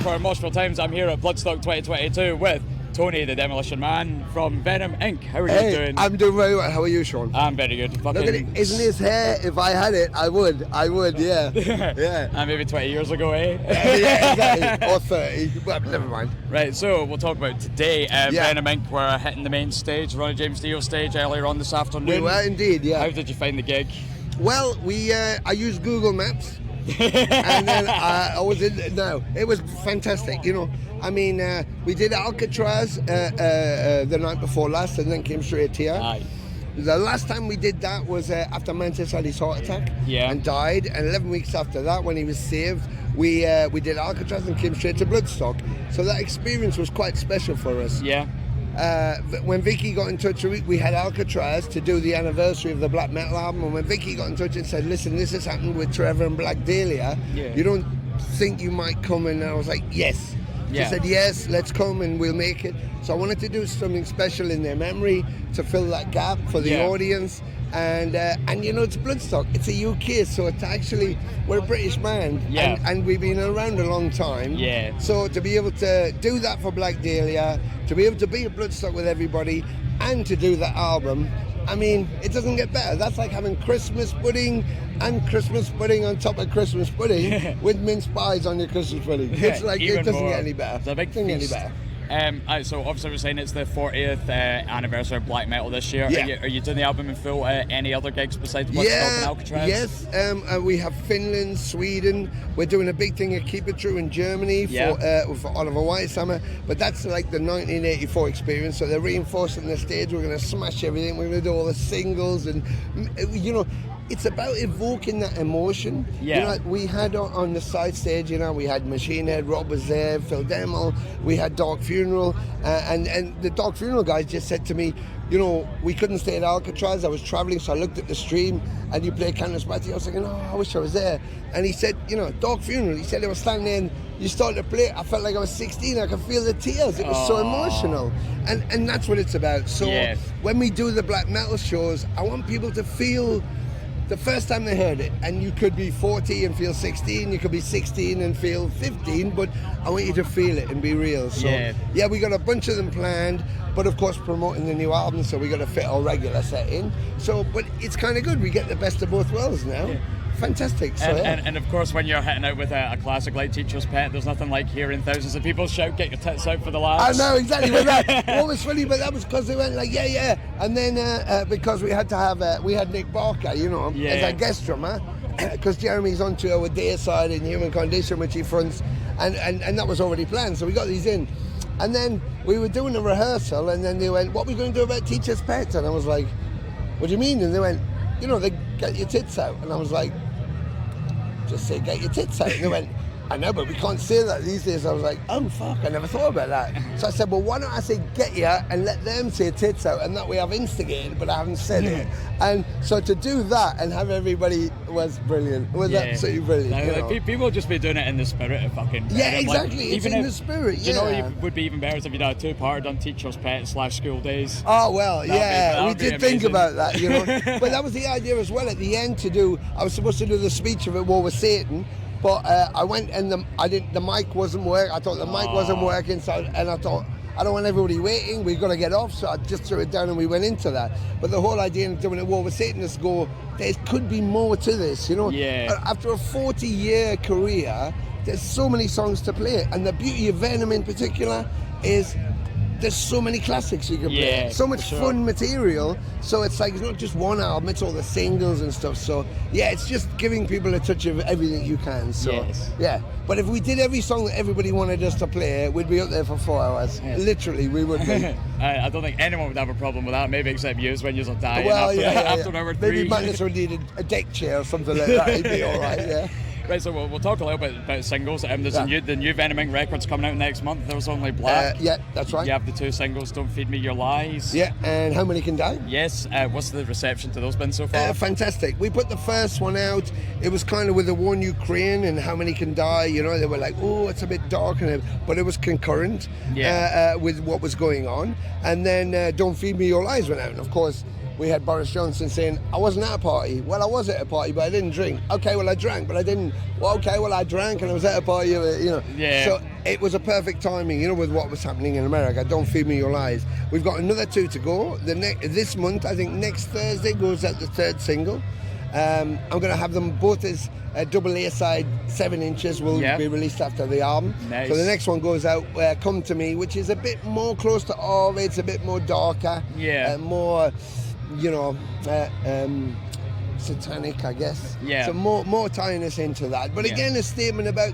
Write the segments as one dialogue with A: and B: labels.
A: for Moshville Times. I'm here at Bloodstock 2022 with Tony, the Demolition Man from Venom Inc. How are you doing?
B: I'm doing very well. How are you, Sean?
A: I'm very good.
B: Look at it. Isn't his hair? If I had it, I would. Yeah. Yeah.
A: Maybe 20 years ago, eh?
B: Yeah, exactly. Or 30. Well, never mind.
A: Right, so we'll talk about today. Venom Inc. were hitting the main stage, Ronnie James Dio stage earlier on this afternoon.
B: We were indeed, yeah.
A: How did you find the gig?
B: Well, I used Google Maps. And then I was in. No, it was fantastic. You know, I mean, we did Alcatraz the night before last, and then came straight here.
A: Aye.
B: The last time we did that was after Mantis had his heart attack and died, and 11 weeks after that, when he was saved, we did Alcatraz and came straight to Bloodstock. So that experience was quite special for us.
A: Yeah.
B: When Vicky got in touch, we had Alcatraz to do the anniversary of the black metal album, and when Vicky got in touch and said, listen, this has happened with Trevor and Black Dahlia, you don't think you might come? And I was like, yes. She said, yes, let's come and we'll make it. So I wanted to do something special in their memory to fill that gap for the audience. And you know, it's Bloodstock. It's a UK, so it's actually, we're a British band, and we've been around a long time.
A: Yeah.
B: So to be able to do that for Black Dahlia, to be able to be at Bloodstock with everybody, and to do that album, I mean, it doesn't get better. That's like having Christmas pudding and Christmas pudding on top of Christmas pudding with mince pies on your Christmas pudding. It's like, it doesn't get any better.
A: It's a big feast. So obviously we're saying it's the 40th anniversary of black metal this year. Are you doing the album in full? Any other gigs besides Bloodstock and Alcatraz?
B: Yes, we have Finland, Sweden. We're doing a big thing at Keep It True in Germany for Oliver Whitesummer, but that's like the 1984 experience, so they're reinforcing the stage. We're going to smash everything. We're going to do all the singles, and you know, it's about evoking that emotion. You know, like we had on the side stage, you know, we had Machine Head, Rob was there, Phil Demmel, we had Dark Funeral, and the Dark Funeral guys just said to me, you know, we couldn't stay at Alcatraz, I was traveling, so I looked at the stream, and you played Candace Batty. I was thinking, oh, I wish I was there. And he said, you know, Dark Funeral, he said, I was standing there, and you started to play, I felt like I was 16, I could feel the tears, it was so emotional. And that's what it's about. So when we do the black metal shows, I want people to feel the first time they heard it, and you could be 40 and feel 16, you could be 16 and feel 15, but I want you to feel it and be real. So yeah, we got a bunch of them planned, but of course promoting the new album, so we got to fit our regular set in. So, but it's kind of good, we get the best of both worlds now. Fantastic. So,
A: and of course, when you're hitting out with a classic like Teacher's Pet, there's nothing like hearing thousands of people shout, get your tits out for the lads.
B: I know, exactly. But that, what was funny, but that was because they went like, and then because we had to have, we had Nick Barker, you know, as our guest drummer, because Jeremy's on tour with Deicide and Human Condition, which he fronts, and that was already planned, so we got these in. And then we were doing a rehearsal, and then they went, what are we going to do about Teacher's Pet? And I was like, what do you mean? And they went, you know, they get your tits out. And I was like, just say get your tits out. And they went, I know, but we can't say that these days. I was like, oh fuck, I never thought about that. So I said, well, why don't I say get you and let them say tits out, and that way I've instigated but I haven't said it. And so to do that and have everybody was brilliant. It was absolutely brilliant.
A: No, like, people just be doing it in the spirit of fucking
B: exactly.
A: Like,
B: it's in the spirit.
A: You know, it would be even better if you did a two-part on Teacher's Pet / School Days.
B: Oh well, we did think about that, you know. But that was the idea as well at the end to do. I was supposed to do the speech of At War with Satan. But I went and the mic wasn't working. I thought the mic wasn't working, and I thought, I don't want everybody waiting, we've got to get off, so I just threw it down and we went into that. But the whole idea of doing a War with Satan is go, there could be more to this, you know? After a 40-year career, there's so many songs to play, and the beauty of Venom in particular is there's so many classics you can play, so much fun material, so it's like, it's not just one album, it's all the singles and stuff, so yeah, it's just giving people a touch of everything you can, so but if we did every song that everybody wanted us to play, we'd be up there for 4 hours, literally, we would be.
A: I don't think anyone would have a problem with that, maybe except you when you're dying after an hour 3.
B: Maybe Magnus would need a deck chair or something like that, he'd be alright,
A: Right, so we'll talk a little bit about singles. There's the new Venom Inc. record's coming out next month. There's Only Black.
B: Yeah, that's right.
A: You have the 2 singles, Don't Feed Me Your Lies.
B: Yeah, and How Many Can Die.
A: Yes. What's the reception to those been so far?
B: Fantastic. We put the first one out. It was kind of with the War in Ukraine and How Many Can Die. You know, they were like, oh, it's a bit dark, but it was concurrent with what was going on. And then Don't Feed Me Your Lies went out. And of course, we had Boris Johnson saying, I wasn't at a party. Well, I was at a party, but I didn't drink. Okay, well, I drank, but I didn't. Well, okay, well, I drank and I was at a party, you know.
A: Yeah.
B: So it was a perfect timing, with what was happening in America. Don't feed me your lies. We've got another 2 to go. This month, I think next Thursday goes out the 3rd single. I'm going to have them both as double A-side, 7 inches will be released after the album.
A: Nice.
B: So the next one goes out, Come To Me, which is a bit more close to Orv. It's a bit more darker, more, satanic, I guess.
A: Yeah.
B: So more tying us into that. But again, a statement about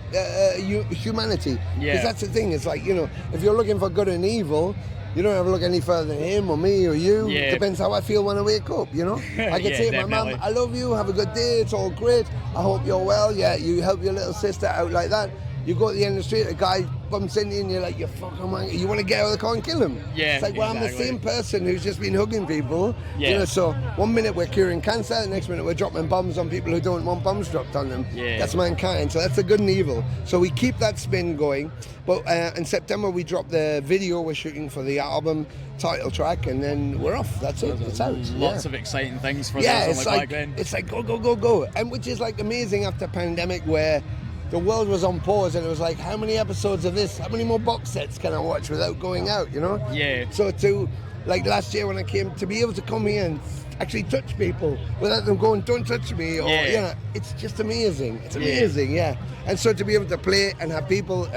B: humanity. Because that's the thing. It's like, if you're looking for good and evil, you don't have to look any further than him or me or you.
A: Yeah.
B: Depends how I feel when I wake up, I can say to my mum, I love you, have a good day, it's all great, I hope you're well. Yeah, you help your little sister out like that. You go to the end of the street, a guy bumps into you and you're like, you fucking man, you want to get out of the car and kill him.
A: Yeah,
B: it's like, well,
A: exactly.
B: I'm the same person who's just been hugging people.
A: Yeah.
B: So one minute we're curing cancer, the next minute we're dropping bombs on people who don't want bombs dropped on them.
A: Yeah.
B: That's mankind. So that's the good and evil. So we keep that spin going. But in September we drop the video we're shooting for the album title track, and then we're off. That's it. It's out.
A: Lots of exciting things for
B: it's
A: back then.
B: It's like go, and which is like amazing after pandemic where the world was on pause and it was like, how many episodes of this, how many more box sets can I watch without going out,
A: Yeah.
B: So like last year when I came, to be able to come here and actually touch people without them going, don't touch me, or it's just amazing. It's amazing, and so to be able to play and have people,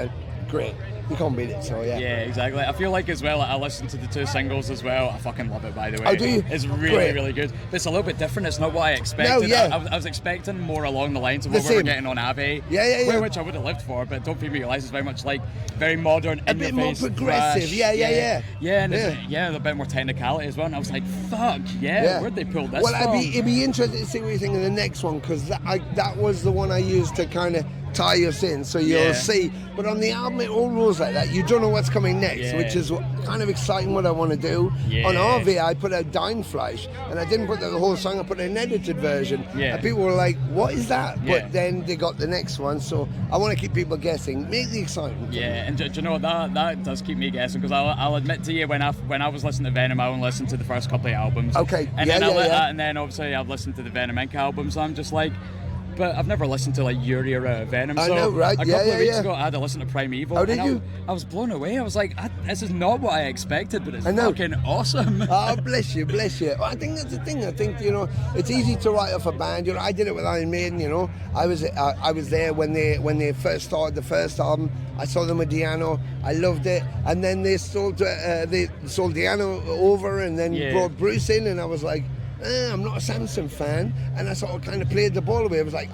B: great. You can't beat it, so yeah.
A: Yeah, exactly. I feel like as well, I listened to the 2 singles as well. I fucking love it, by the way.
B: Oh, do you?
A: It's really, really good. But it's a little bit different. It's not what I expected.
B: No, yeah.
A: I was expecting more along the lines of what we were getting on Abbey.
B: Yeah.
A: Which I would have lived for, but Don't Feed Me Your Lies is very much like very modern,
B: a bit more progressive.
A: thrash.
B: Yeah.
A: And a bit more technicality as well. And I was like, fuck, where'd they pull this from?
B: Well, it'd be interesting to see what you think of the next one, because that was the one I used to kind of tie us in, so you'll see. But on the album, it all rolls like that. You don't know what's coming next, which is kind of exciting what I want to do. On RV, I put out Dine Flash, and I didn't put out the whole song, I put an edited version. And people were like, what is that? But then they got the next one, so I want to keep people guessing, make the excitement.
A: Yeah, and do you know what, that does keep me guessing, because I'll admit to you, when I was listening to Venom, I only listened to the first couple of albums.
B: Okay,
A: and then obviously I've listened to the Venom Inc. albums, so I'm just like, but I've never listened to like your era of Venom.
B: I know, right?
A: A couple of weeks ago, I had to listen to Primeval.
B: How did you?
A: I was blown away. I was like, this is not what I expected, but it's fucking awesome.
B: Oh, bless you. Well, I think that's the thing. I think, it's easy to write off a band. I did it with Iron Maiden. I was there when they first started the first album. I saw them with Diano. I loved it, and then they sold Diano over, and then brought Bruce in, and I was like, I'm not a Samson fan, and I sort of kind of played the ball away. I was like,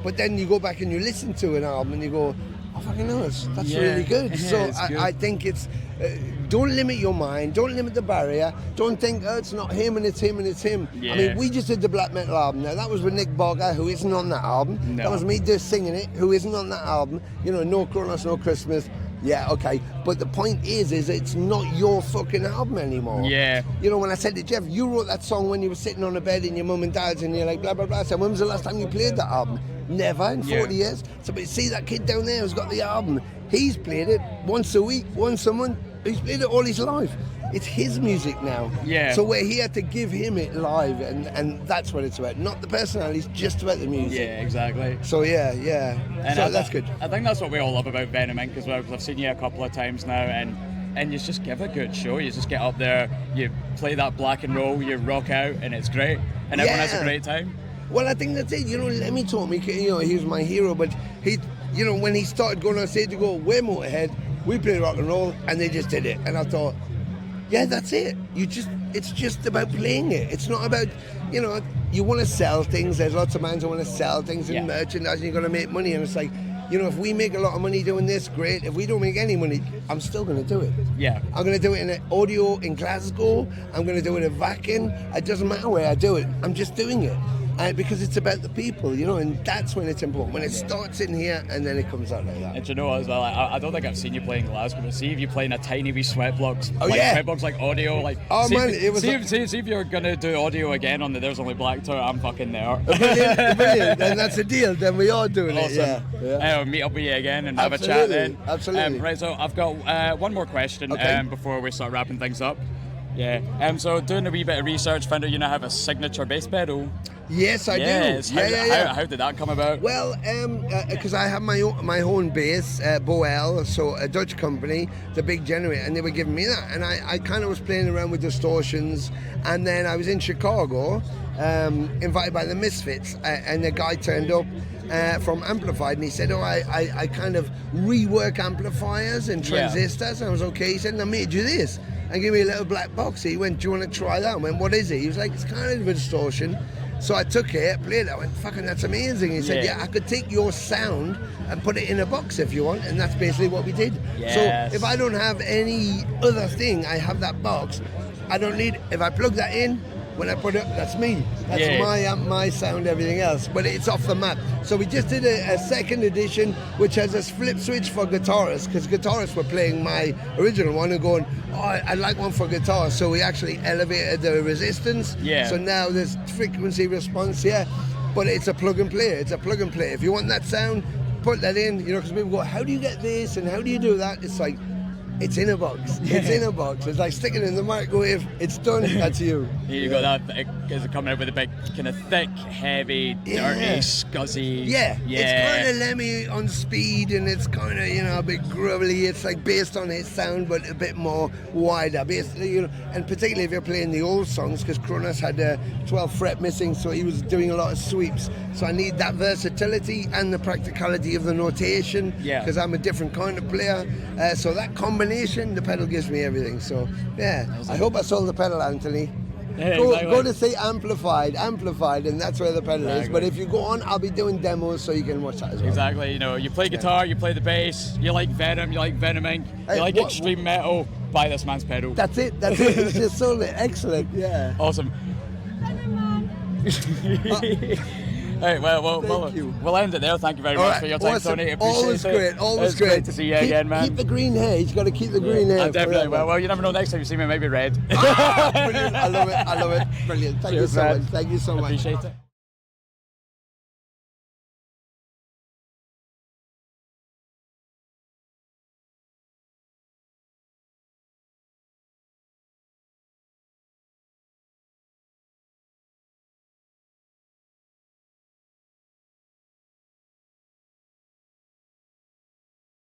B: but then you go back and you listen to an album and you go, oh fucking hell, that's really good. So I think it's, don't limit your mind, don't limit the barrier, don't think, it's not him and it's him and it's him. I mean, we just did the black metal album. Now that was with Nick Bogger, who isn't on that album.
A: No.
B: That was me just singing it, who isn't on that album. No Kronos, no Christmas. Yeah, okay, but the point is it's not your fucking album anymore.
A: Yeah.
B: When I said to Jeff, you wrote that song when you were sitting on a bed in your mum and dad's, and you're like, blah, blah, blah. I said, when was the last time you played that album? Never, in 40 years. So, but see that kid down there who's got the album, he's played it once a week, once a month. He's played it all his life. It's his music now.
A: Yeah.
B: So we're here to give him it live, and that's what it's about. Not the personality, it's just about the music.
A: Yeah, exactly.
B: So yeah.
A: And
B: so that's good.
A: I think that's what we all love about Venom Inc. as well, because I've seen you a couple of times now, and you just give a good show. You just get up there, you play that black and roll, you rock out, and it's great. And everyone has a great time.
B: Well, I think that's it. Lemmy taught me, he was my hero, but he, when he started going on stage to go, we're Motorhead, we play rock and roll, and they just did it. And I thought, yeah, that's it. It's just about playing it. It's not about, you want to sell things. There's lots of bands that want to sell things and merchandise, and you're going to make money. And it's like, if we make a lot of money doing this, great. If we don't make any money, I'm still going to do it.
A: Yeah.
B: I'm going to do it in an audio in Glasgow. I'm going to do it in Vakin. It doesn't matter where I do it. I'm just doing it. Because it's about the people, and that's when it's important. When it starts in here and then it comes out like that.
A: And you know what as well, I don't think I've seen you play in Glasgow, but see if you play in a tiny wee Sweatbox. Sweatbox, like audio, like...
B: Oh,
A: see
B: man,
A: if,
B: it was...
A: See if you're going to do audio again on the There's Only Black tour, I'm fucking there.
B: Brilliant. Then that's a deal. Then we are doing
A: awesome.
B: It, yeah.
A: Meet up with you again and have a chat then.
B: Absolutely.
A: Right, so I've got one more question before we start wrapping things up. Yeah. So doing a wee bit of research, found out you now have a signature bass pedal.
B: Yes, I do.
A: Yes. How did that come about?
B: Well, because I have my own bass, Boel, so a Dutch company, the big generator, and they were giving me that, and I kind of was playing around with distortions, and then I was in Chicago, invited by the Misfits, and the guy turned up from Amplified, and he said, "Oh, I kind of rework amplifiers and transistors." And I was okay. He said, "Now, mate, do this." And give me a little black box. He went, "Do you want to try that?" I went, "What is it?" He was like, "It's kind of a distortion." So I took it, played it. I went, "Fucking, that's amazing." He said, "Yeah, I could take your sound and put it in a box if you want." And that's basically what we did.
A: Yes.
B: So if I don't have any other thing, I have that box. I don't need, if I plug that in, when I put it, that's me. That's my amp, my sound, everything else. But it's off the map. So we just did a second edition, which has a flip switch for guitarists, because guitarists were playing my original one and going, "Oh, I'd like one for guitar." So we actually elevated the resistance.
A: Yeah.
B: So now there's frequency response here, but it's a plug and play. It's a plug and play. If you want that sound, put that in. You know, because people go, "How do you get this and how do you do that?" It's like, it's in a box. It's in a box. It's like sticking it in the microwave. It's done. That's you.
A: You got that. Is it coming out with a big, kind of thick, heavy, dirty, scuzzy?
B: Yeah. It's kind of Lemmy on speed, and it's kind of, you know, a bit grubbly. It's like based on his sound, but a bit more wider. Basically, you know, and particularly if you're playing the old songs, because Kronos had a 12th fret missing, so he was doing a lot of sweeps. So I need that versatility and the practicality of the notation.
A: Yeah.
B: Because I'm a different kind of player. So that combination, the pedal gives me everything. So yeah, I hope I sold the pedal, Anthony.
A: Yeah,
B: go to say amplified, and that's where the pedal is. But if you go on, I'll be doing demos so you can watch that as well.
A: Exactly. You know, you play guitar, you play the bass, you like Venom, you like Venoming, you like extreme metal. Buy this man's pedal.
B: That's it. It's just sold it. Excellent. Yeah.
A: Awesome. Hey, we'll end it there. Thank you very much for your time,
B: awesome.
A: Tony. Appreciate
B: Always
A: it.
B: great. Always
A: great to see you again, man.
B: Keep the green hair. He's got to keep the green hair.
A: Definitely. Well, you never know. Next time you see me, maybe red.
B: Brilliant. I love it. Brilliant. Thank you so much. Thank you so much.
A: Appreciate it.